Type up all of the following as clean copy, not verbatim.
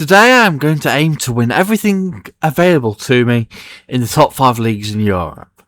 Today I'm going to aim to win everything available to me in the top 5 leagues in Europe,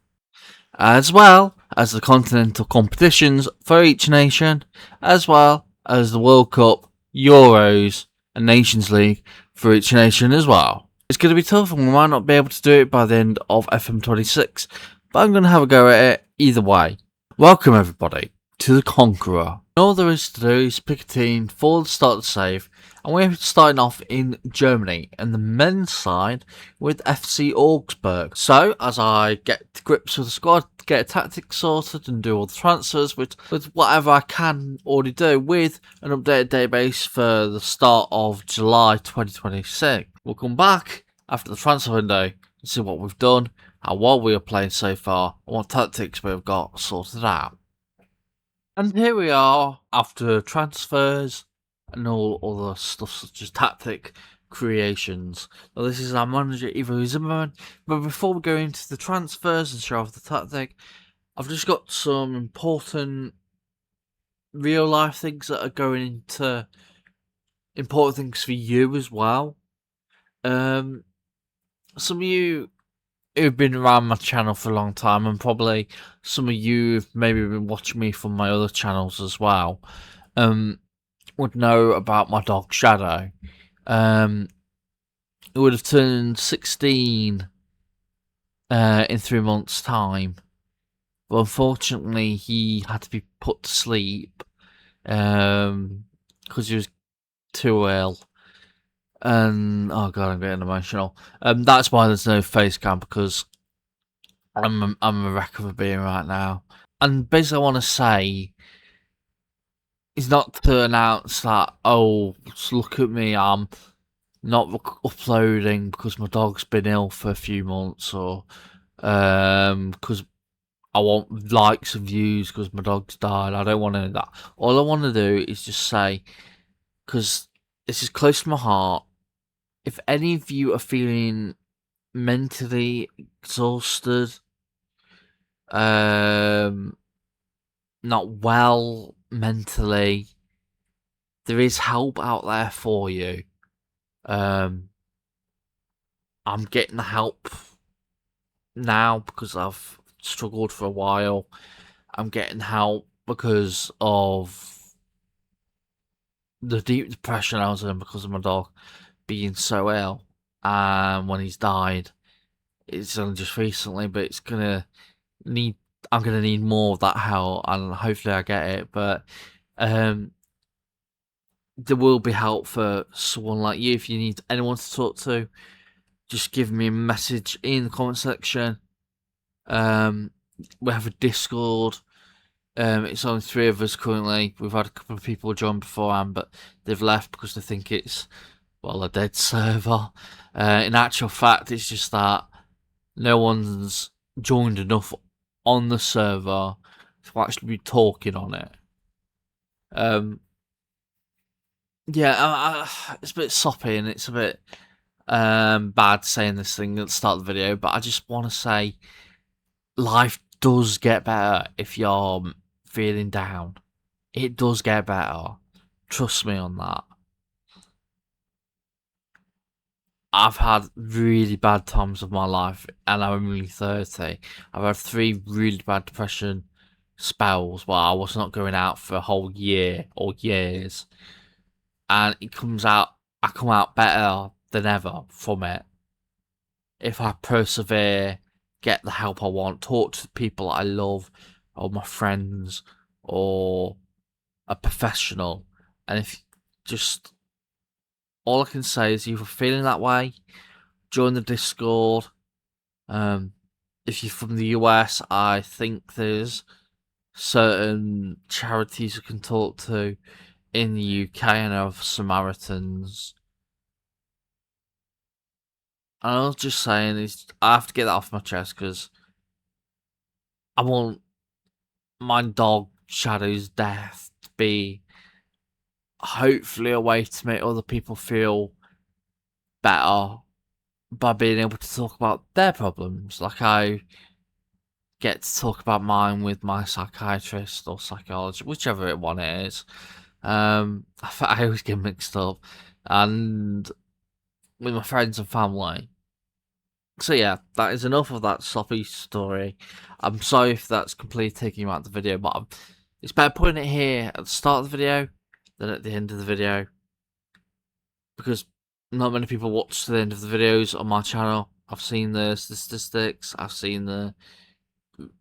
as well as the continental competitions for each nation, as well as the World Cup, Euros and Nations League for each nation as well. It's going to be tough and we might not be able to do it by the end of FM26, but I'm going to have a go at it either way. Welcome everybody to the Conqueror. All there is to do is pick a team for the start of the save, and we're starting off in Germany and the men's side with FC Augsburg. So as I get to grips with the squad, get a tactic sorted and do all the transfers with whatever I can already do with an updated database for the start of July 2026. We'll come back after the transfer window and see what we've done, how well we are playing so far, and what tactics we've got sorted out. And here we are after transfers and all other stuff such as tactic creations. Now this is our manager Ivo Zimmerman, but before we go into the transfers and show off the tactic, I've just got some important real life things that are going into important things for you as well. Some of you who've been around my channel for a long time, and probably some of you have maybe been watching me from my other channels as well, would know about my dog Shadow. It would have turned 16 in 3 months' time, but unfortunately he had to be put to sleep because he was too ill. And oh god, I'm getting emotional. That's why there's no face cam, because I'm a wreck of a being right now. And basically, I want to say is not to announce that, oh, look at me, I'm not uploading because my dog's been ill for a few months, or because I want likes and views because my dog's died. I don't want to do that. All I want to do is just say, because this is close to my heart, if any of you are feeling mentally exhausted, not well mentally, there is help out there for you. I'm getting the help now because I've struggled for a while. I'm getting help because of the deep depression I was in because of my dog being so ill, and when he's died, it's only just recently, but I'm gonna need more of that help, and hopefully I get it. But there will be help for someone like you. If you need anyone to talk to, just give me a message in the comment section. We have a Discord. It's only 3 of us currently. We've had a couple of people join beforehand, but they've left because they think it's, well, a dead server. In actual fact, it's just that no one's joined enough on the server to actually be talking on it. Yeah, it's a bit soppy and it's a bit bad saying this thing at the start of the video, but I just want to say life does get better if you're feeling down. It does get better. Trust me on that. I've had really bad times of my life, and I'm only 30. I've had 3 really bad depression spells where I was not going out for a whole year or years, and I come out better than ever from it if I persevere, get the help I want, talk to people I love, or my friends, or a professional. And if just, all I can say is, if you're feeling that way, join the Discord. If you're from the US, I think there's certain charities you can talk to. In the UK, I know of Samaritans. And I was just saying, I have to get that off my chest because I want my dog Shadow's death to be hopefully a way to make other people feel better by being able to talk about their problems, like I get to talk about mine with my psychiatrist or psychologist, whichever one it is. I always get mixed up, and with my friends and family. So yeah, that is enough of that sloppy story. I'm sorry if that's completely taking you out of the video, but it's better putting it here at the start of the video than at the end of the video, because not many people watch to the end of the videos on my channel. I've seen the statistics, I've seen the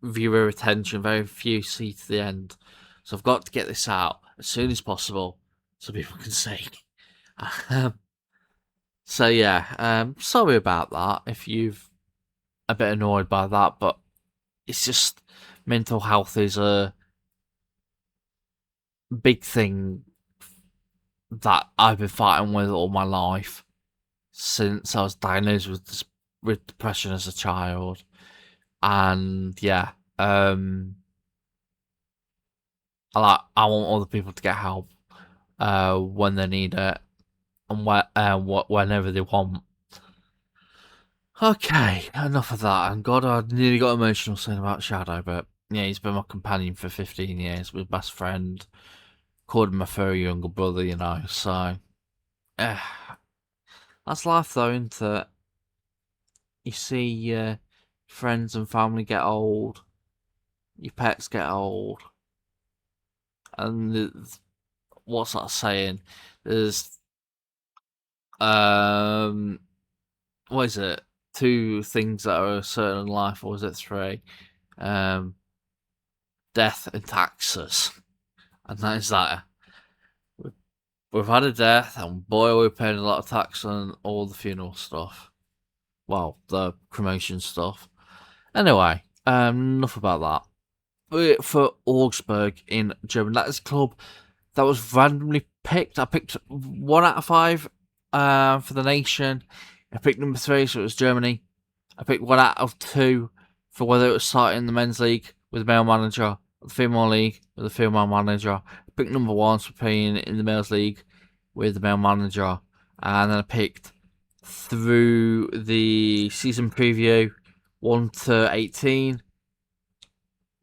viewer retention, very few see to the end. So I've got to get this out as soon as possible so people can see. So yeah, sorry about that if you've a bit annoyed by that, but it's just mental health is a big thing that I've been fighting with all my life since I was diagnosed with depression as a child. And yeah, I want other people to get help when they need it and whenever they want. Okay, enough of that. And God, I nearly got emotional saying about Shadow, but yeah, he's been my companion for 15 years, my best friend, called him my furry younger brother, you know, so. That's life though, isn't it? You see your friends and family get old, your pets get old, and what's that saying? There's, what is it? Two things that are certain in life, or is it three? Um, Death and taxes. And that is that. We've had a death, and boy, we're paying a lot of tax on all the funeral stuff. Well, the cremation stuff. Anyway, enough about that. For Augsburg in Germany, that is a club that was randomly picked. I picked 1 out of 5 for the nation. I picked number 3, so it was Germany. I picked 1 out of 2 for whether it was starting the men's league with a male manager, or the female league with a female manager. I picked number 1 for playing in the males league with the male manager, and then I picked through the season preview 1 to 18.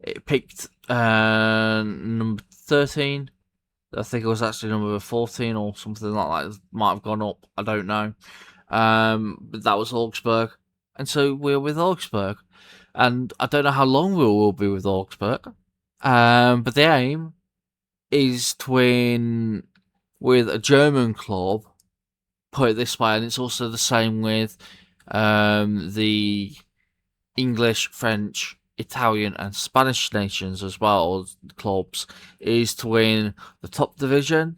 It picked number 13. I think it was actually number 14 or something like that. It might have gone up. I don't know. But that was Augsburg. And so we're with Augsburg. And I don't know how long we will be with Augsburg. But the aim is to win with a German club. Put it this way. And it's also the same with the English, French, Italian and Spanish nations as well, clubs, is to win the top division,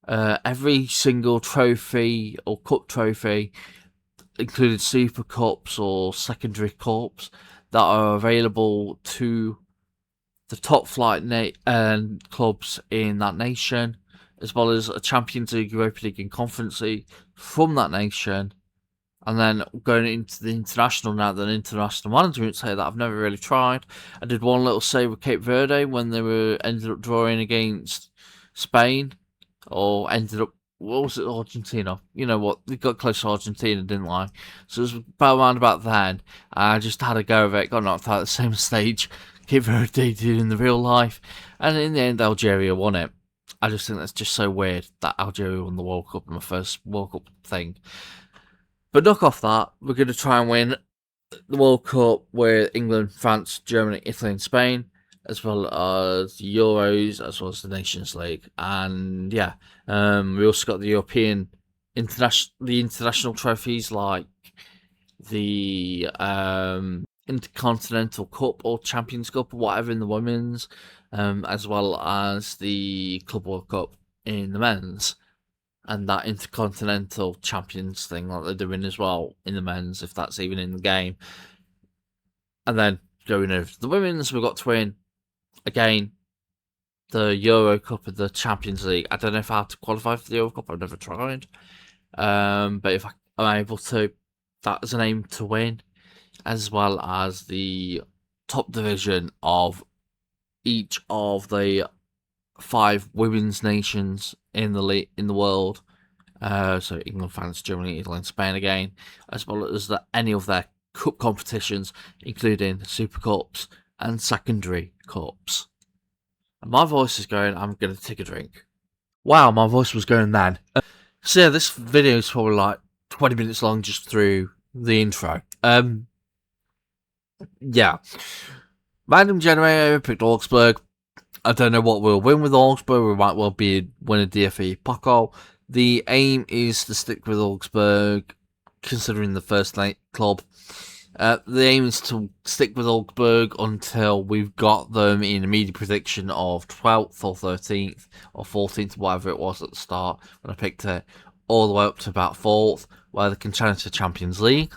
every single trophy or cup trophy, including super cups or secondary cups that are available to the top flight clubs in that nation, as well as a Champions League, Europa League and Conference League from that nation. And then going into the international now, the international management say that I've never really tried. I did one little save with Cape Verde when they ended up drawing against Spain, or ended up, what was it, Argentina? You know what, they got close to Argentina, didn't I? So it was around about then. I just had a go of it, got knocked out at the same stage Cape Verde did in the real life, and in the end Algeria won it. I just think that's just so weird that Algeria won the World Cup in my first World Cup thing. But knock off that, we're going to try and win the World Cup with England, France, Germany, Italy and Spain, as well as Euros, as well as the Nations League. And yeah, we also got the international trophies like the Intercontinental Cup or Champions Cup or whatever in the women's, as well as the Club World Cup in the men's. And that Intercontinental Champions thing that they're doing as well in the men's, if that's even in the game. And then going over to the women's, we've got to win, again, the Euro Cup and the Champions League. I don't know if I have to qualify for the Euro Cup, I've never tried. But if I'm able to, that is an aim to win, as well as the top division of each of the 5 women's nations in the world. So England, France, Germany, Italy, and Spain again, as well as any of their cup competitions, including Super Cups and secondary cups. And my voice is going. I'm going to take a drink. Wow, my voice was going then. So yeah, this video is probably like 20 minutes long just through the intro. Yeah. Random generator, picked Augsburg. I don't know what we'll win with Augsburg. We might well be win a DFE Poco. The aim is to stick with Augsburg, considering the first night club. The aim is to stick with Augsburg until we've got them in a media prediction of 12th or 13th or 14th, whatever it was at the start when I picked it, all the way up to about 4th, where they can challenge the Champions League.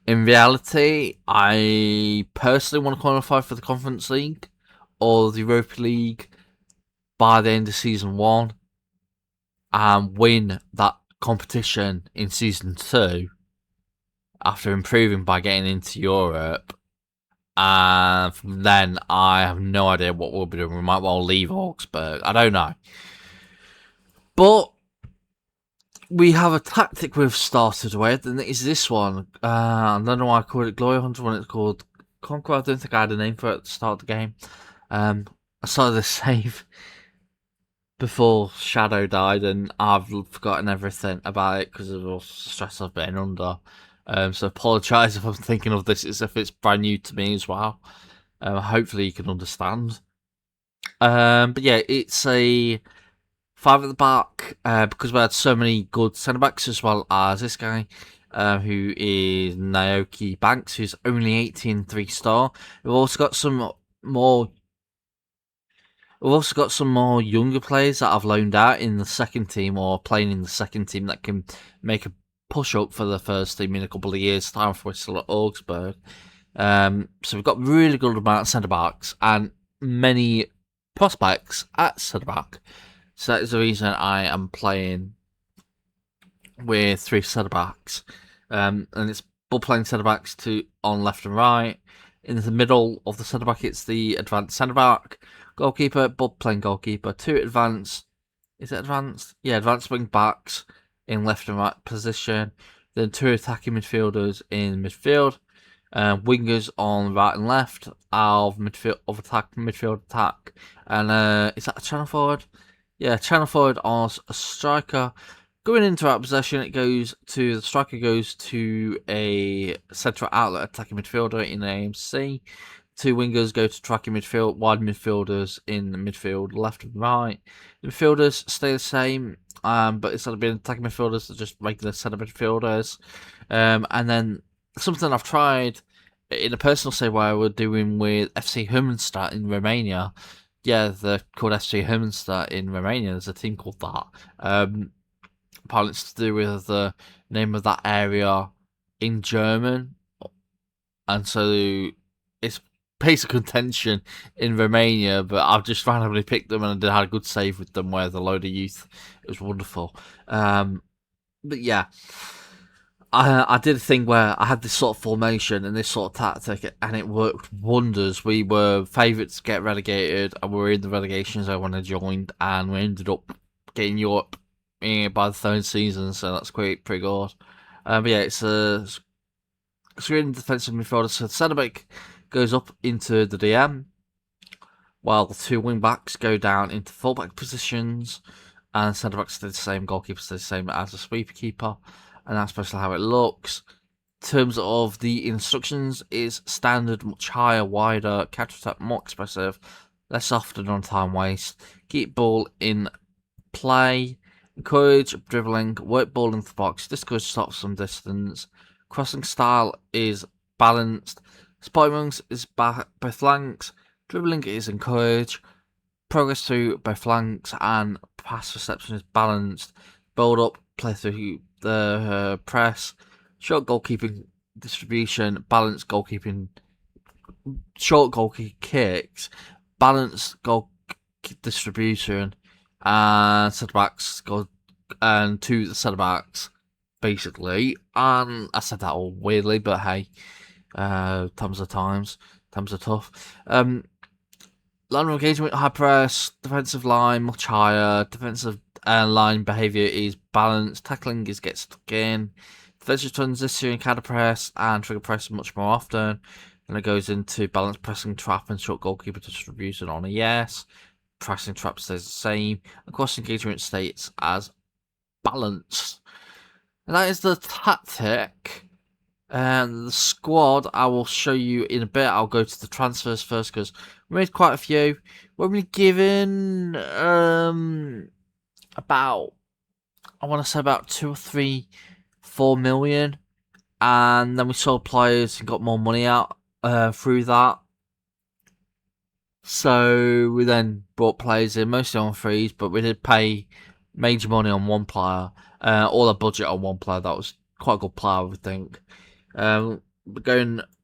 In reality, I personally want to qualify for the Conference League or the Europa League by the end of Season 1 and win that competition in Season 2 after improving by getting into Europe. And from then, I have no idea what we'll be doing. We might well leave Augsburg. I don't know. But we have a tactic we've started with, and it is this one. I don't know why I called it Glory Hunter when it's called Conqueror. I don't think I had a name for it at the start of the game. I started the save before Shadow died, and I've forgotten everything about it because of all the stress I've been under. So apologise if I'm thinking of this as if it's brand new to me as well. Hopefully you can understand. But yeah, it's a 5 at the back because we had so many good centre backs as well as this guy. Who is Naoki Banks, who's only 18 3-star. We've also got some more younger players that I've loaned out in the second team or playing in the second team that can make a push up for the first team in a couple of years' time for us at Augsburg. So we've got really good amount of centre backs and many prospects at centre back. So that is the reason I am playing with 3 centre backs. And it's ball playing centre backs on left and right. In the middle of the centre back, it's the advanced centre back. Goalkeeper, ball playing goalkeeper. 2 advanced. Is it advanced? Yeah, advanced wing backs in left and right position. Then 2 attacking midfielders in midfield. Wingers on right and left of midfield attack. And is that a channel forward? Yeah, channel forward as a striker. Going into our possession, the striker goes to a central outlet attacking midfielder in AMC. 2 wingers go to tracking midfield, wide midfielders in the midfield, left and right. The midfielders stay the same, but instead of being attacking midfielders, they're just regular centre midfielders. And then something I've tried in a personal save where we're doing with FC Hermannstadt in Romania. Yeah, they're called FC Hermannstadt in Romania. There's a team called that. Apparently it's to do with the name of that area in German. And so it's basic contention in Romania, but I've just randomly picked them and I had a good save with them where the load of youth. It was wonderful. But yeah, I did a thing where I had this sort of formation and this sort of tactic, and it worked wonders. We were favourites to get relegated, and we were in the relegation zone when I joined, and we ended up getting Europe by the 3rd season, so that's pretty good. But yeah, it's a screen defensive midfielder, so the centre back goes up into the DM, while the 2 wing backs go down into fullback positions, and centre backs stay the same, goalkeeper stays the same as the sweeper keeper, and that's basically how it looks. In terms of the instructions, is standard, much higher, wider, counter attack, more expressive, less often on time waste, keep ball in play, encourage dribbling, work ball into the box, discourage stops from distance, crossing style is balanced, spotting runs is both flanks, dribbling is encouraged, progress through both flanks, and pass reception is balanced, build up, play through the press, short goalkeeping distribution, balanced goalkeeping, short goalkeeping kicks, balanced goal distribution, and centre backs go and 2 the centre backs basically. And I said that all weirdly, but hey, times are tough. Line of engagement, high press, defensive line much higher, defensive line behaviour is balanced, tackling gets stuck in, defensive transition, counter press, and trigger press much more often. Then it goes into balanced pressing, trap, and short goalkeeper distribution on a yes. Pressing trap stays the same. And cross engagement states as balanced. And that is the tactic. And the squad, I will show you in a bit. I'll go to the transfers first because we made quite a few. We're only given about, I want to say about 2 or 3, 4 million. And then we sold players and got more money out through that. So we then brought players in, mostly on frees, but we did pay major money on one player, all our budget on one player. That was quite a good player, I would think.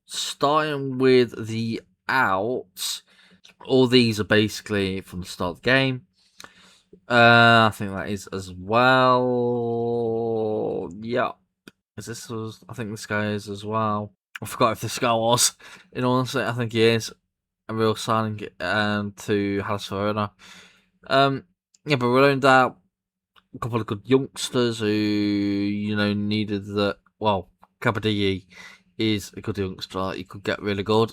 Starting with the outs. All these are basically from the start of the game. I think that is as well. Yeah. I think this guy is as well. I forgot if this guy was. In all honesty, I think he is a real signing to Huddersfield. Yeah, but we loaned out a couple of good youngsters who needed the. Well, Kabadigi is a good youngster. He could get really good.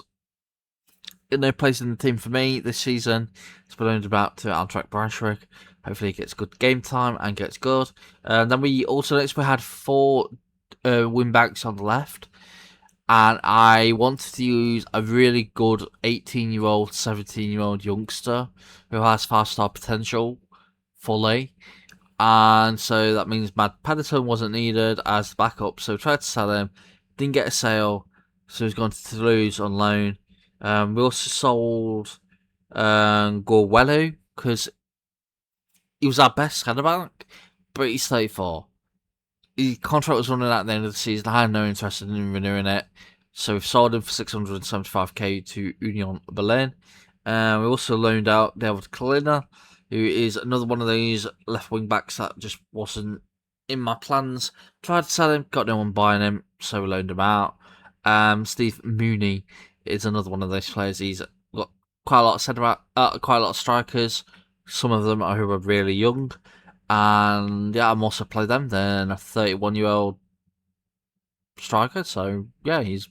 No place in the team for me this season. It's been loaned about to Amtrak Braunschweig. Hopefully, he gets good game time and gets good. Then we also next we had 4 wing backs on the left. And I wanted to use a really good 18-year-old, 17-year-old youngster who has 5-star potential fully. And so that means Matt Paddington wasn't needed as the backup. So we tried to sell him. Didn't get a sale. So he's gone to Toulouse on loan. We also sold Gorwellu because he was our best centre back. But he's 34. His contract was running out at the end of the season. I had no interest in renewing it. So we've sold him for 675k to Union Berlin. We also loaned out David Kalina, who is another one of those left wing backs that just wasn't in my plans. Tried to sell him, got no one buying him, so we loaned him out. Steve Mooney is another one of those players. He's got quite a lot of quite a lot of strikers. Some of them are who are really young. And yeah, I'm also played them. Then a 31-year-old striker. So yeah, he's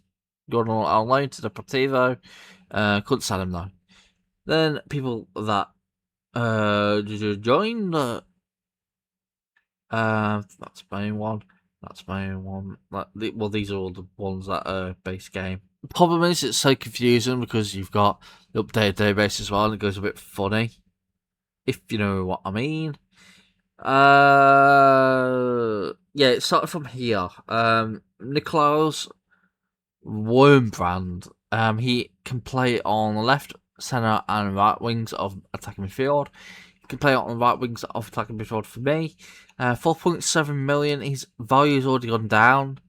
gone on loan to Deportivo. Couldn't sell him though. Then people that joined. That's my one. That's my one. Well, these are all the ones that are base game. The problem is it's so confusing because you've got the updated database as well, and it goes a bit funny. If you know what I mean. Yeah, it started from here. Niklaus Wormbrand. He can play on the left, centre, and right wings of attacking midfield. He can play on the right wings of attacking midfield for me. 4.7 million. His value's already gone down,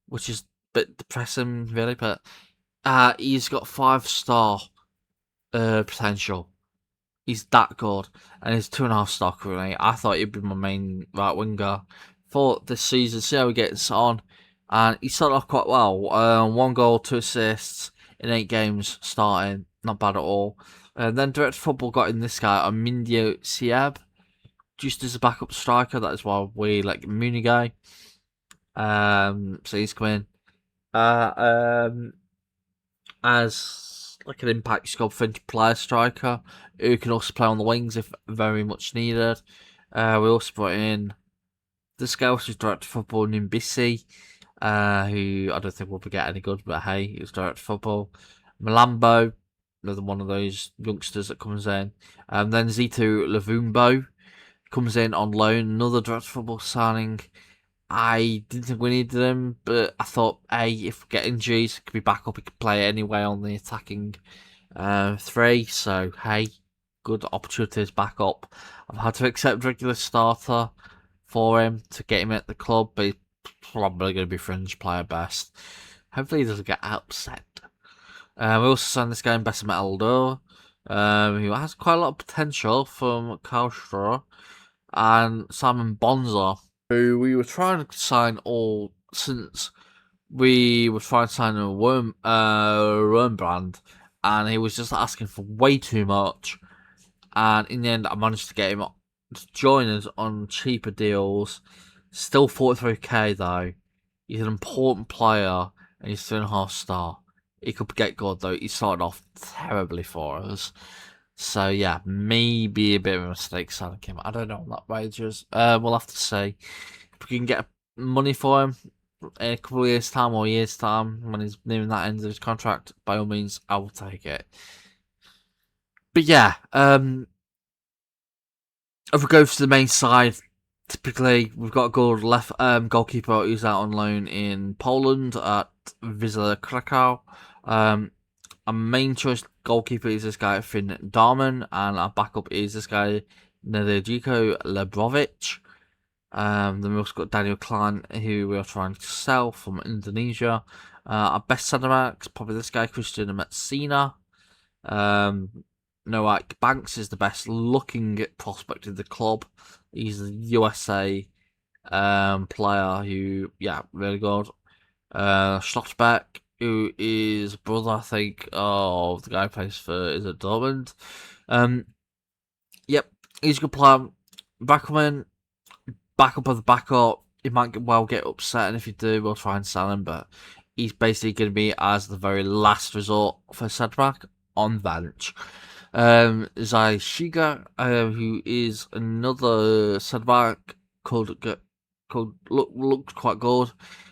which is a bit depressing, really. But he's got 5-star potential. He's that good, and he's 2.5-star currently. I thought he'd be my main right winger for this season. See how he gets on, and he started off quite well. 1 goal, 2 assists in 8 games starting, not bad at all. Then Direct Football got in this guy, Amindio Sieb, just as a backup striker. That is why we like Mooney guy. So he's coming as like an impact squad fringe player striker who can also play on the wings if very much needed. We also brought in this guy, which is Direct Football, Nimbisi, who I don't think will get any good, but hey, he was Direct Football. Malambo, another one of those youngsters that comes in. Then Zito Lavumbo comes in on loan, another Direct Football signing. I didn't think we needed him, but I thought, hey, if we get injuries, he could be back up, he could play anyway on the attacking 3. So, hey, good opportunities back up. I've had to accept regular starter for him to get him at the club, but he's probably going to be fringe player best. Hopefully he doesn't get upset. We also signed this guy in Bessemer Eldor, who has quite a lot of potential from Karlsruhe, and Simon Bonza, who we were trying to sign all since we were trying to sign a Wormbrand, and he was just asking for way too much. And in the end, I managed to get him to join us on cheaper deals. Still 43k though. He's an important player, and he's 2.5-star. He could get good though. He started off terribly for us. So yeah, maybe a bit of a mistake selling him. I don't know what that wages. We'll have to see if we can get money for him in a couple of years' time or years' time when he's nearing that end of his contract. By all means, I will take it. But yeah, if we go to the main side, typically we've got a good left goalkeeper who's out on loan in Poland at Wisla Krakow. Our main choice goalkeeper is this guy Finn Darman, and our backup is this guy Nedejko Lebrovic. Then we've also got Daniel Klein, who we are trying to sell from Indonesia. Our best centre back is probably this guy Christian Messina. Noak Banks is the best looking prospect in the club. He's a USA player who, yeah, really good. Schlossbeck, who is brother, I think, of the guy who plays for, is it Dortmund? Yep, he's a good player. Backerman, backup of the backup. He might well get upset, and if you do, we'll try and sell him, but he's basically going to be as the very last resort for centre back on bench. Zai Shiga, who is another centre back, looked quite good.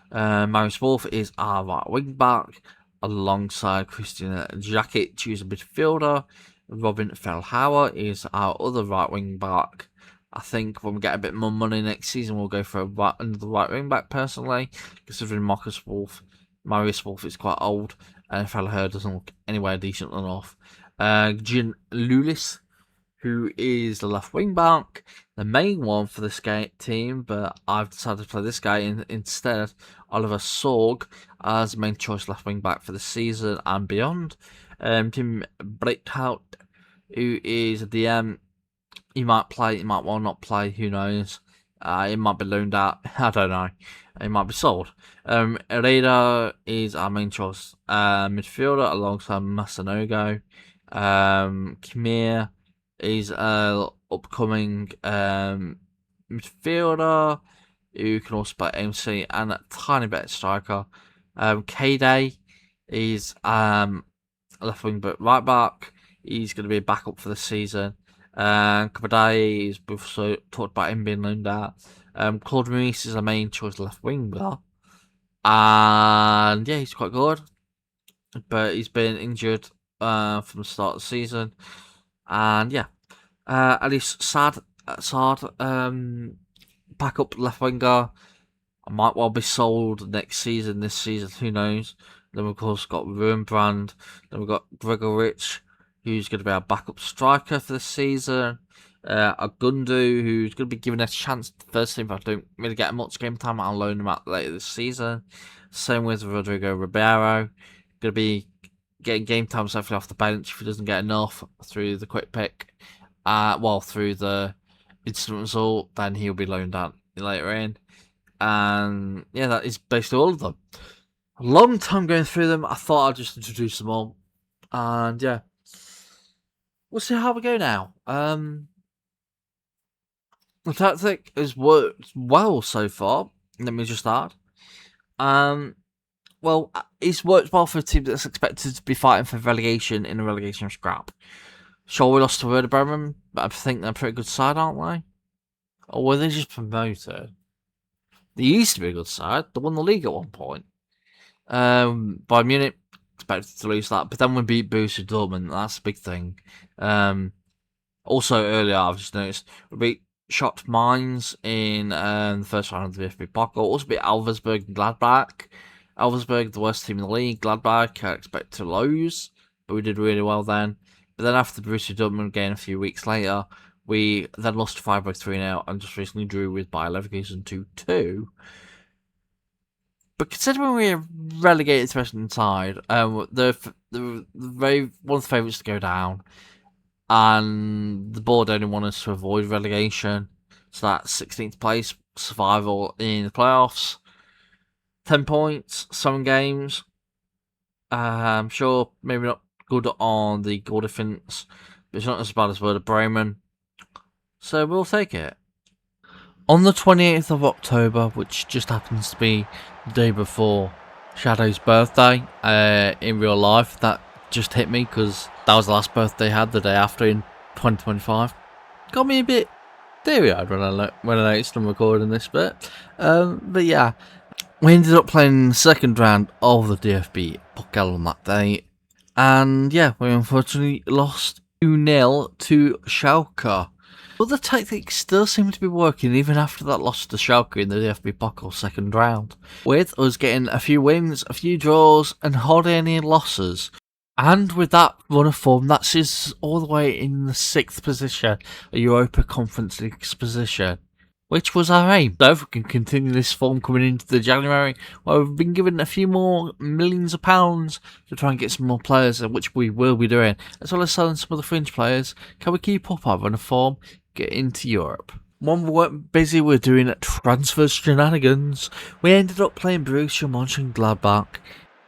Marius Wolf is our right wing back, alongside Christian Jakic, who's a midfielder. Robin Feldhauer is our other right wing back. I think when we get a bit more money next season, we'll go for another right wing back personally, considering Marius Wolf is quite old, and Feldhauer doesn't look anywhere decent enough. Gin Lulis, who is the left wing back, the main one for this team, but I've decided to play this guy instead. Oliver Sorg as main choice left wing back for the season and beyond. Tim Breithout, who is a DM. He might play, he might well not play, who knows. He might be loaned out, I don't know. He might be sold. Herrera is our main choice midfielder alongside Masanogo. Khmer is an upcoming midfielder who can also play MC and a tiny bit of striker. K-Day is left wing but right back. He's going to be a backup for the season. Kabadai is, we've also talked about him being loaned out. Claude Maurice is a main choice left winger. And yeah, he's quite good. But he's been injured from the start of the season. And yeah. At least Sad, backup left winger. I might well be sold next season, this season, who knows. Then we've of course got Ruinbrand. Then we've got Gregorich, who's going to be our backup striker for the season. Agundu, who's going to be given a chance to the first team, but I don't really get much game time. I'll loan him out later this season. Same with Rodrigo Ribeiro. Going to be getting game time hopefully off the bench if he doesn't get enough through the quick pick. Through the instant result, then he'll be loaned out later in. And yeah, that is basically all of them. A long time going through them. I thought I'd just introduce them all. And yeah. We'll see how we go now. The tactic has worked well so far. Let me just add. Well, it's worked well for a team that's expected to be fighting for relegation in a relegation scrap. Sure, we lost to Werder Bremen, but I think they're a pretty good side, aren't they? Or were they just promoted? They used to be a good side. They won the league at one point. Bayern Munich expected to lose that, but then we beat Borussia Dortmund. That's a big thing. Also earlier, I've just noticed we beat Schott Mainz in the first round of the VfB Pokal. Also beat Elversberg and Gladbach. Elversberg, the worst team in the league. Gladbach, I expect to lose, but we did really well then. But then after the Borussia Dortmund game a few weeks later, we then lost to Freiburg 3-0 and just recently drew with Bayer Leverkusen 2-2. But considering we're relegated to Western side, the very one of the favourites to go down, and the board only want us to avoid relegation, so that's 16th place, survival in the playoffs, 10 points, 7 games. I'm sure maybe not good on the goal difference, but it's not as bad as Werder Bremen, so we'll take it. On the 28th of October, which just happens to be the day before Shadow's birthday, in real life, that just hit me because that was the last birthday I had the day after in 2025. Got me a bit teary-eyed when I noticed I'm recording this bit. But yeah, we ended up playing the second round of the DFB Pokal on that day. And yeah, we unfortunately lost 2-0 to Schalke. But the tactics still seem to be working even after that loss to Schalke in the DFB Pokal second round, with us getting a few wins, a few draws, and hardly any losses. And with that run of form, that sees us all the way in the 6th position, a Europa Conference League's position, which was our aim. So if we can continue this form coming into the January, where we've been given a few more millions of pounds to try and get some more players, which we will be doing, as well as selling some of the fringe players, can we keep up our run of form, get into Europe? When we weren't busy with doing transfer shenanigans, we ended up playing Borussia Mönchengladbach,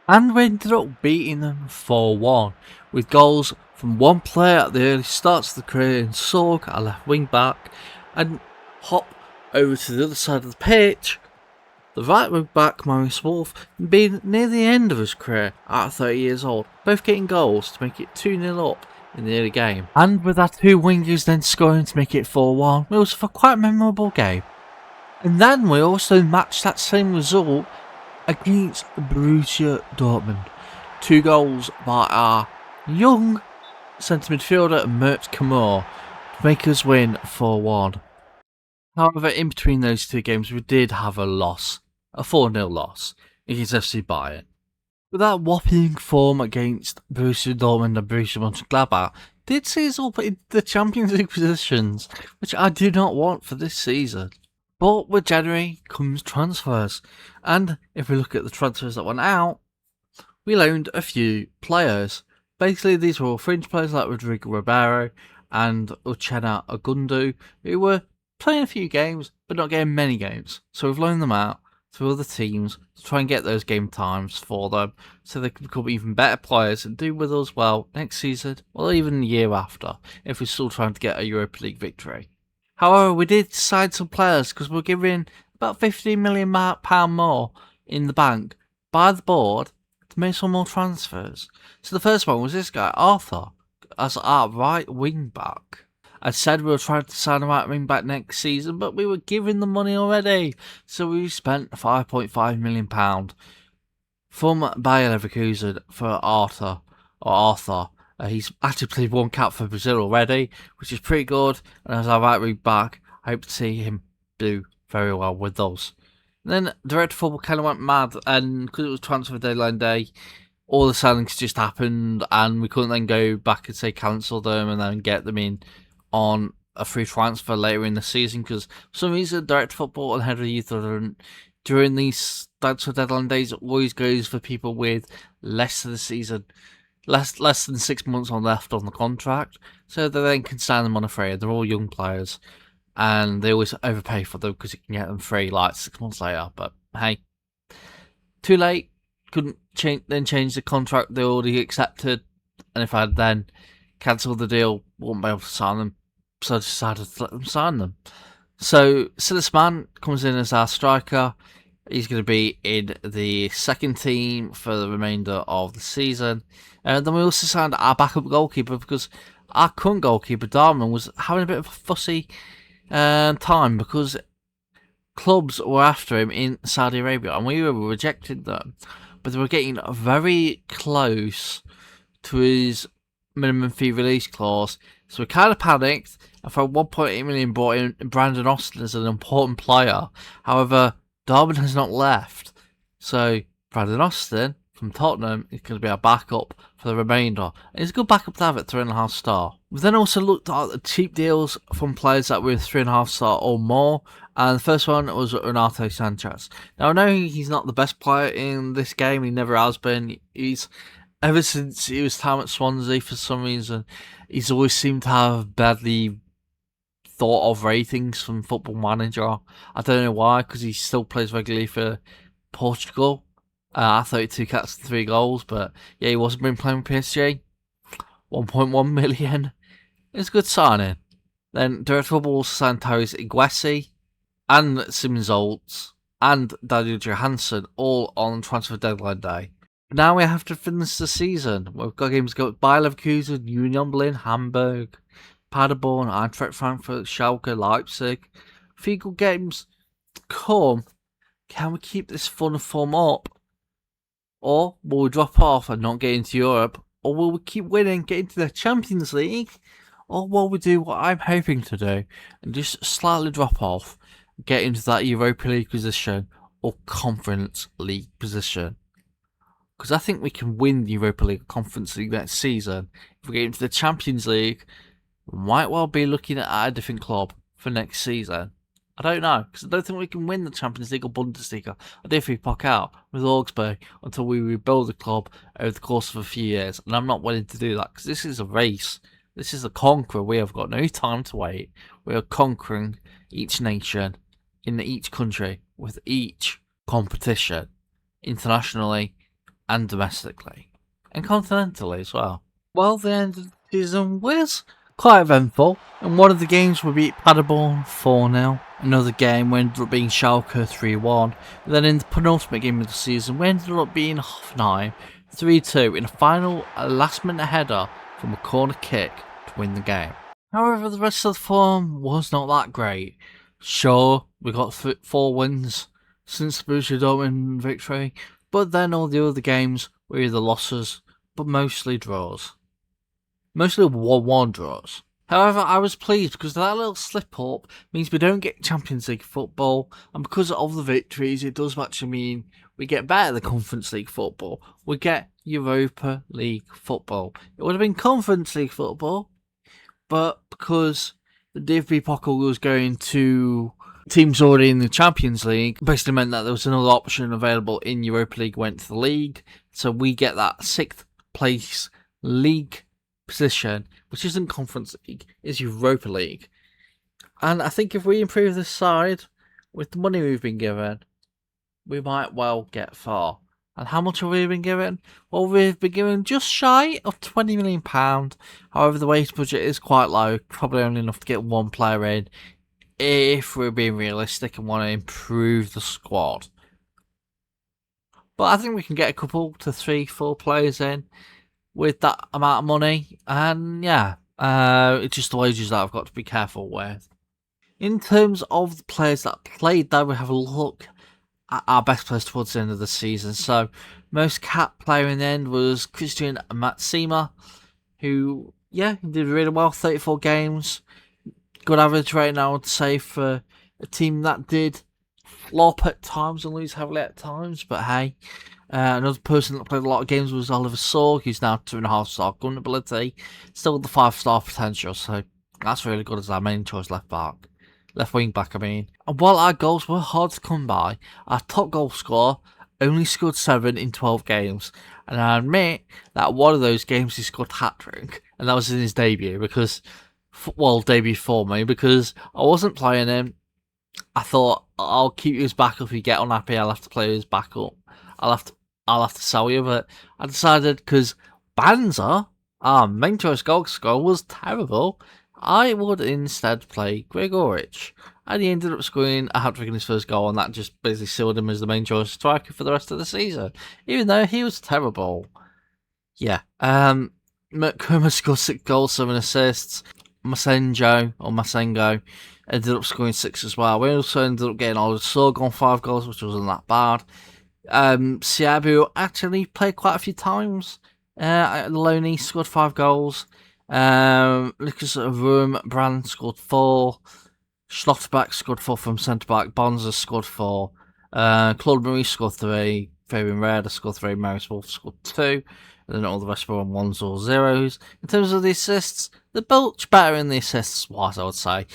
and we ended up beating them 4-1, with goals from one player at the early starts of the career in Sorg, our left wing back, and hop over to the other side of the pitch, the right wing back, Marius Wolf, being near the end of his career at 30 years old, both getting goals to make it 2-0 up in the early game. And with our two wingers then scoring to make it 4-1, it was for quite a memorable game. And then we also matched that same result against Borussia Dortmund. 2 goals by our young centre midfielder Mert Kamor to make us win 4-1. However, in between those 2 games, we did have a loss, a 4-0 loss against FC Bayern. With that whopping form against Borussia Dortmund and Borussia Mönchengladbach, did see us up in the Champions League positions, which I do not want for this season. But with January comes transfers, and if we look at the transfers that went out, we loaned a few players. Basically, these were all fringe players like Rodrigo Ribeiro and Uchenna Agundu, who were playing a few games, but not getting many games. So we've loaned them out to other teams to try and get those game times for them, so they can become even better players and do with us well next season, or even the year after, if we're still trying to get a Europa League victory. However, we did sign some players because we're giving about £15 million more in the bank by the board to make some more transfers. So the first one was this guy, Arthur, as our right wing back. I said we were trying to sign a right wing back next season, but we were given the money already. So we spent £5.5 million from Bayer Leverkusen for Arthur. He's actually played 1 cap for Brazil already, which is pretty good. And as our right wing back, I hope to see him do very well with those. And then Director Football kind of went mad, and because it was transfer deadline day, all the signings just happened, and we couldn't then go back and say cancel them and then get them in on a free transfer later in the season, because for some reason Director Football and Head of Youth during these transfer deadline days always goes for people with less than 6 months on left on the contract, so they then can sign them on a free. They're all young players, and they always overpay for them because you can get them free like 6 months later. But hey, too late. Couldn't change the contract they already accepted, and if I had then cancelled the deal, wouldn't be able to sign them. So I decided to let them sign them. So Silisman comes in as our striker. He's going to be in the second team for the remainder of the season. And then we also signed our backup goalkeeper because our current goalkeeper, Darman, was having a bit of a fussy time because clubs were after him in Saudi Arabia and we were rejecting them. But they were getting very close to his minimum fee release clause. So we kind of panicked and for 1.8 million brought in Brandon Austin as an important player. However, Darwin has not left. So Brandon Austin from Tottenham is going to be our backup for the remainder. And it's a good backup to have at 3.5 star. We then also looked at the cheap deals from players that were 3.5 star or more. And the first one was Renato Sanchez. Now I know he's not the best player in this game. He never has been. Ever since he was time at Swansea, for some reason, he's always seemed to have badly thought of ratings from Football Manager. I don't know why, because he still plays regularly for Portugal. I thought 2 caps and 3 goals, but yeah, he wasn't been playing with PSG. 1.1 million. It's a good signing. Then Director Football also signed Tyrese Iguesi and Simmons Olds and Daniel Johansson all on transfer deadline day. Now we have to finish the season. We've got games to go Bayer Leverkusen, Union Berlin, Hamburg, Paderborn, Eintracht Frankfurt, Schalke, Leipzig. A few good games to come. Can we keep this fun form up? Or will we drop off and not get into Europe? Or will we keep winning, get into the Champions League? Or will we do what I'm hoping to do and just slightly drop off, get into that Europa League position or Conference League position? Because I think we can win the Europa League or Conference League next season. If we get into the Champions League, we might well be looking at a different club for next season. I don't know, because I don't think we can win the Champions League or Bundesliga. I do think we puck out with Augsburg until we rebuild the club over the course of a few years. And I'm not willing to do that, because this is a race. This is a conqueror. We have got no time to wait. We are conquering each nation in each country with each competition, internationally and domestically. And continentally as well. Well, the end of the season was quite eventful. In one of the games we beat Paderborn 4-0. Another game we ended up being Schalke 3-1. Then in the penultimate game of the season we ended up being Hoffenheim 3-2 in a final last minute header from a corner kick to win the game. However, the rest of the form was not that great. Sure, we got 4 wins since the Borussia Dortmund victory, but then all the other games were either losses, but mostly draws. Mostly 1-1 draws. However, I was pleased because that little slip up means we don't get Champions League football, and because of the victories, it does actually mean we get better than Conference League football. We get Europa League football. It would have been Conference League football, but because the DFB Pokal was going to teams already in the Champions League, basically meant that there was another option available in Europa League, went to the league, so we get that 6th place league position, which isn't Conference League, is Europa League. And I think if we improve this side with the money we've been given, we might well get far. And how much have we been given? Well, we've been given just shy of £20 million. However, the wage budget is quite low, probably only enough to get one player in if we're being realistic and want to improve the squad. But I think we can get a couple to 3-4 players in with that amount of money, and yeah, it's just the wages that I've got to be careful with. In terms of the players that played, though, we have a look at our best players towards the end of the season. So, most capped player in the end was Christian Matsima, who, yeah, did really well, 34 games, good average rating, I would say, for a team that did flop at times and lose heavily at times, but hey. Another person that played a lot of games was Oliver Sorg, who's now 2.5-star gun ability, still with the 5-star potential, so that's really good as our main choice left wing back. And while our goals were hard to come by, our top goal scorer only scored 7 in 12 games, and I admit that one of those games he scored hat-trick, and that was in his debut, debut for me, because I wasn't playing him. I thought, I'll keep you as backup. If you get unhappy, I'll have to play you as backup. I'll have to sell you, but I decided because Banza, our main choice goal scorer, was terrible, I would instead play Gregoric. And he ended up scoring a hat-trick in his first goal, and that just basically sealed him as the main choice striker for the rest of the season, even though he was terrible. Yeah. Kurma scored 6 goals, 7 assists. Masengo ended up scoring 6 as well. We also ended up getting Oliver Sorg on 5 goals, which wasn't that bad. Siabu actually played quite a few times. Loney scored 5 goals. Lucas Brand scored 4. Schlotterbeck scored 4 from centre back. Bonza scored 4. Claude Marie scored 3. Fabian Reda scored 3. Marius Wolf scored 2. And then all the rest were on 1s or 0s. In terms of the assists, they're both better in the assists wise, I would say.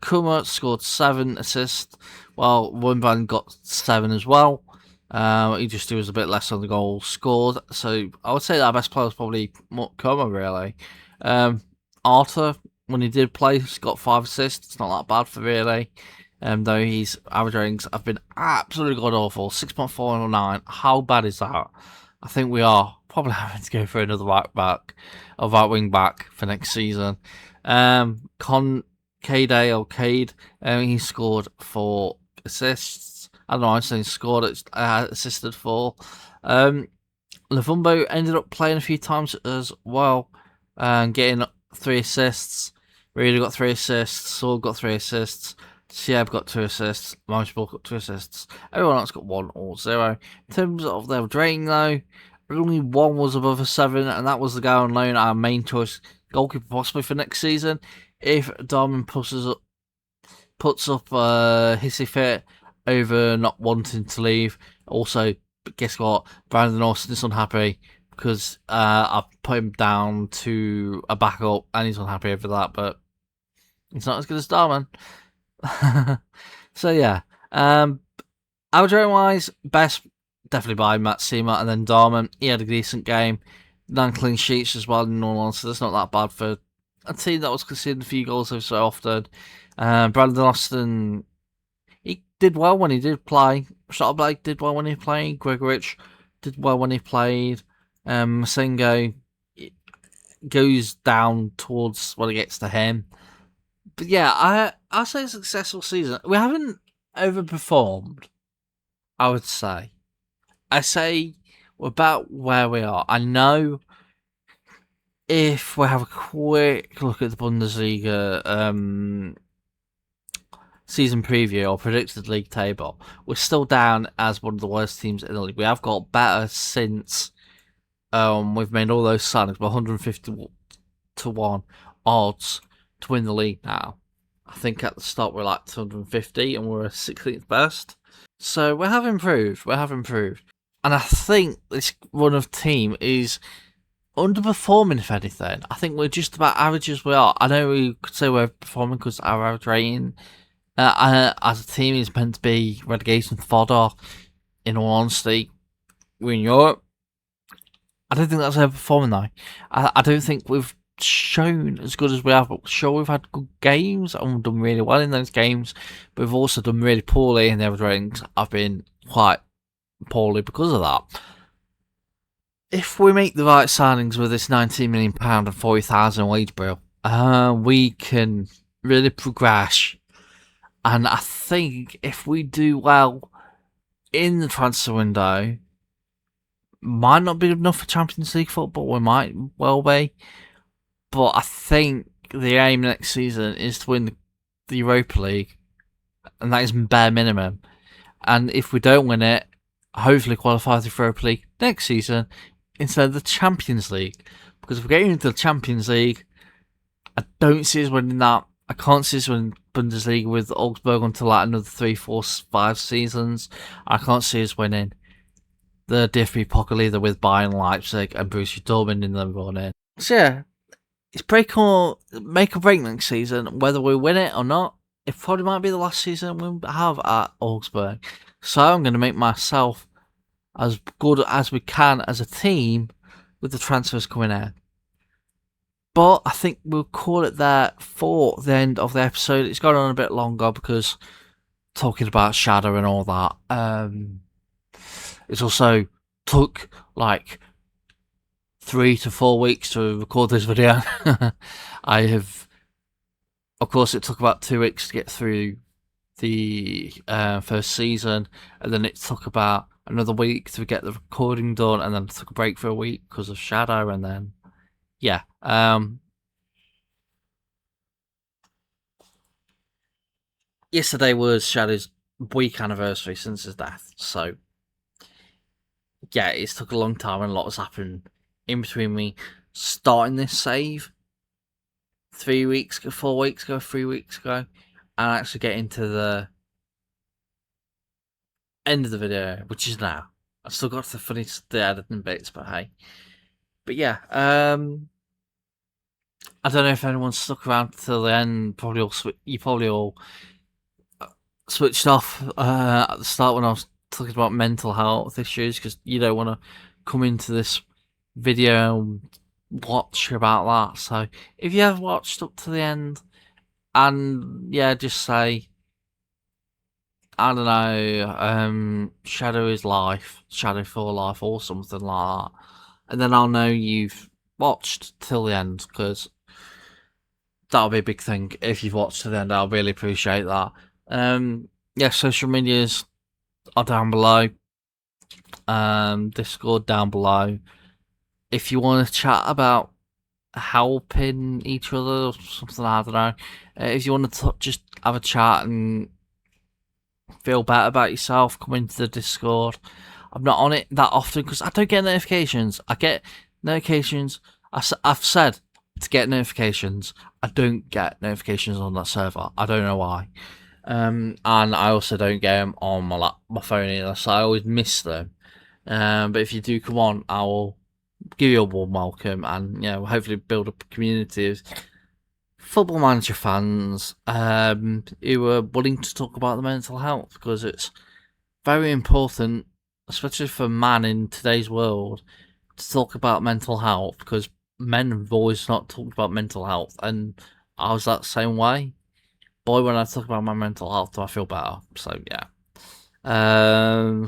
Kuma scored 7 assists, while Wimbrand got 7 as well. He was a bit less on the goals scored. So I would say that our best player was probably Kuma, really. Arthur, when he did play, got 5 assists. It's not that bad for really. Though his average ratings have been absolutely god awful. 6.409. How bad is that? I think we are probably having to go for another right wing back for next season. Cade, he scored 4 assists. I don't know, I'm saying scored, assisted 4. Luvumbo ended up playing a few times as well, and getting 3 assists. Really got 3 assists. Saul got 3 assists. Sieb got 2 assists. Marshall got 2 assists. Everyone else got 1 or 0. In terms of their rating, though, only one was above a 7, and that was the guy on loan, our main choice goalkeeper possibly for next season. If Darwin puts up hissy fit over not wanting to leave. Also, guess what? Brandon Austin's unhappy because I put him down to a backup, and he's unhappy over that. But he's not as good as Darman. So yeah, Algernon wise, best definitely by Matt Seamer, and then Darman. He had a decent game, 9 clean sheets as well. In all honesty, that's not that bad for a team that was conceding a few goals so often. Brandon Austin, he did well when he did play. Shotterblake did well when he played. Gregorich did well when he played. Masengo goes down towards when it gets to him. But yeah, I say a successful season. We haven't overperformed, I would say. I say we're about where we are. I know if we have a quick look at the Bundesliga season preview or predicted league table, we're still down as one of the worst teams in the league. We have got better since we've made all those signings. We're 150 to 1 odds to win the league now. I think at the start we're like 250 and we're 16th best. So we have improved. And I think this run of team is underperforming, if anything. I think we're just about average as we are. I know we could say we're performing because our average rating as a team is meant to be relegation fodder. In all honesty, we're in Europe. I don't think that's overperforming though. I don't think we've shown as good as we have. But sure, we've had good games and we've done really well in those games, but we've also done really poorly, and the average ratings have been quite poorly because of that. If we make the right signings with this £19 million and 40,000 wage bill, we can really progress. And I think if we do well in the transfer window, might not be good enough for Champions League football. We might well be, but I think the aim next season is to win the Europa League, and that is bare minimum. And if we don't win it, hopefully qualify for the Europa League next season instead of the Champions League. Because if we're getting into the Champions League, I don't see us winning that. I can't see us winning Bundesliga with Augsburg until like another 3, 4, 5 seasons. I can't see us winning the DFB Pokal either with Bayern, Leipzig, and Borussia Dortmund in the running. So yeah, it's make or break next season. Whether we win it or not, it probably might be the last season we have at Augsburg. So I'm going to make myself as good as we can as a team with the transfers coming in. But I think we'll call it there for the end of the episode. It's gone on a bit longer because talking about Shadow and all that. It's also took like 3 to 4 weeks to record this video. Of course, it took about 2 weeks to get through the first season, and then it took about another week to get the recording done, and then took a break for a week because of Shadow, and then yeah. Yesterday was Shadow's week anniversary since his death, so yeah, it's took a long time and a lot has happened in between me starting this save 3 weeks ago, 4 weeks ago, 3 weeks ago, and actually getting to the end of the video, which is now. I've still got the editing bits, but hey. But yeah, I don't know if anyone's stuck around till the end. You probably all switched off at the start when I was talking about mental health issues, because you don't want to come into this video and watch about that. So if you have watched up to the end, and yeah, just say, I don't know, Shadow is life, Shadow for life, or something like that, and then I'll know you've watched till the end, because that'll be a big thing. If you've watched to the end, I'll really appreciate that. Yeah, social medias are down below. Discord down below. If you want to chat about helping each other or something, I don't know. If you want to just have a chat and feel better about yourself, come into the Discord. I'm not on it that often because I don't get notifications. I get notifications. I've said to get notifications. I don't get notifications on that server. I don't know why. And I also don't get them on my phone either, so I always miss them. But if you do come on, I will give you a warm welcome and hopefully build up a community of Football Manager fans who are willing to talk about the mental health, because it's very important, especially for a man in today's world, to talk about mental health, because men have always not talked about mental health, and I was that same way. Boy, when I talk about my mental health, do I feel better. So yeah.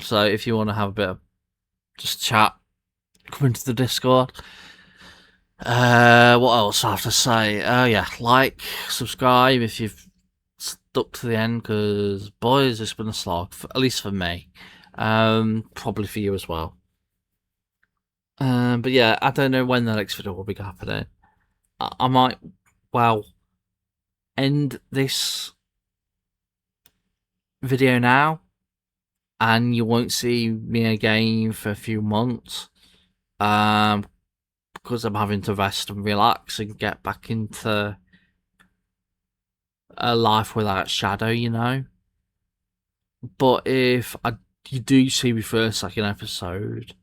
So if you want to have a bit of just chat, come into the Discord. What else I have to say? Yeah, like, subscribe if you've stuck to the end, because boys, it's been a slog, at least for me. Probably for you as well. But yeah, I don't know when the next video will be happening. I might, well, end this video now, and you won't see me again for a few months. Because I'm having to rest and relax and get back into a life without Shadow. But if you do see me for a second episode,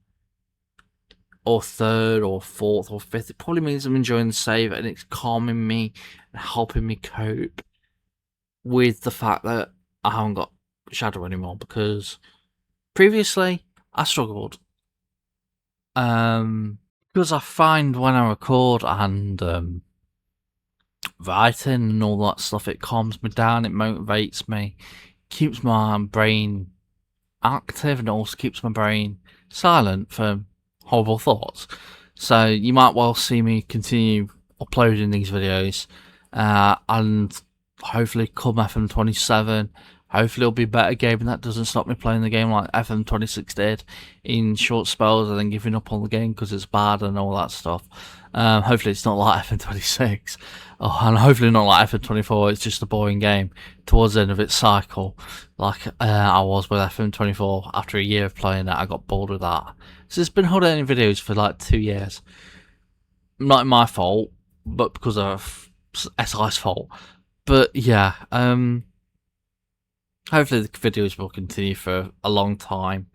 or third, or fourth, or fifth, it probably means I'm enjoying the save and it's calming me and helping me cope with the fact that I haven't got Shadow anymore, because previously I struggled. Because I find when I record and writing and all that stuff, it calms me down, it motivates me, keeps my brain active, and it also keeps my brain silent for horrible thoughts. So you might well see me continue uploading these videos, and hopefully come FM27, hopefully it'll be a better game, and that doesn't stop me playing the game like FM26 did in short spells and then giving up on the game because it's bad and all that stuff. Hopefully it's not like FM26, and hopefully not like FM24, it's just a boring game towards the end of its cycle, like I was with FM24. After a year of playing it, I got bored with that. So it's been holding videos for like 2 years. Not my fault, but because of SI's fault. But yeah, hopefully the videos will continue for a long time.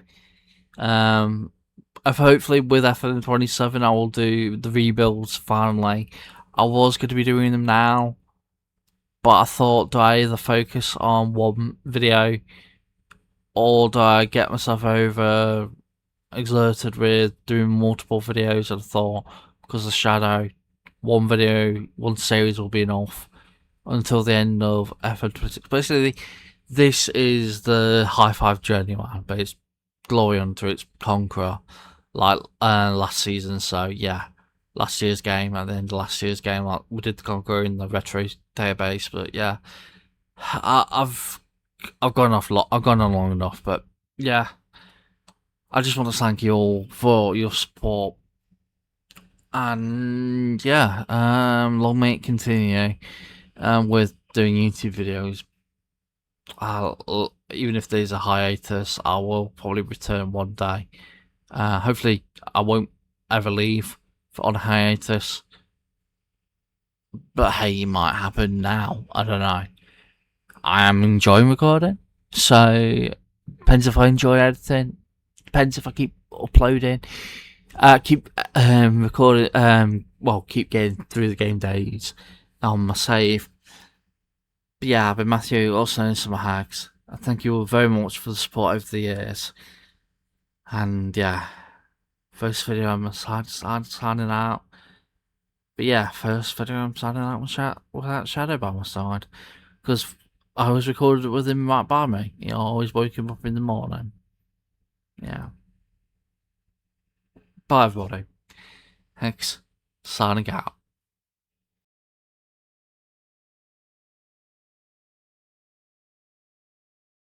Hopefully with FM27 I will do the rebuilds finally. I was going to be doing them now, but I thought, do I either focus on one video, or do I get myself over exerted with doing multiple videos? And I thought, because of Shadow, one video, one series will be enough until the end of FM26. Basically, this is the High 5 journeyman, but it's Glory Hunter, it's Conqueror, like last season. So yeah, last year's game, at the end of last year's game, like we did the Conqueror in the retro database. But yeah, I've gone off I've gone on long enough. But yeah, I just want to thank you all for your support, and yeah, long may it continue. With doing YouTube videos. Even if there's a hiatus, I will probably return one day. Hopefully, I won't ever leave on hiatus. But hey, it might happen now. I don't know. I am enjoying recording, so depends if I enjoy editing. Depends if I keep uploading. Keep recording. Well, keep getting through the game days on my save. But yeah, I've been Matthew, also known as my hags. I thank you all very much for the support over the years. And yeah, first video I'm signing out. But yeah, first video I'm signing out without Shadow by my side, because I always recorded it with him right by me. Always waking up in the morning. Yeah. Bye everybody. Hex, signing out.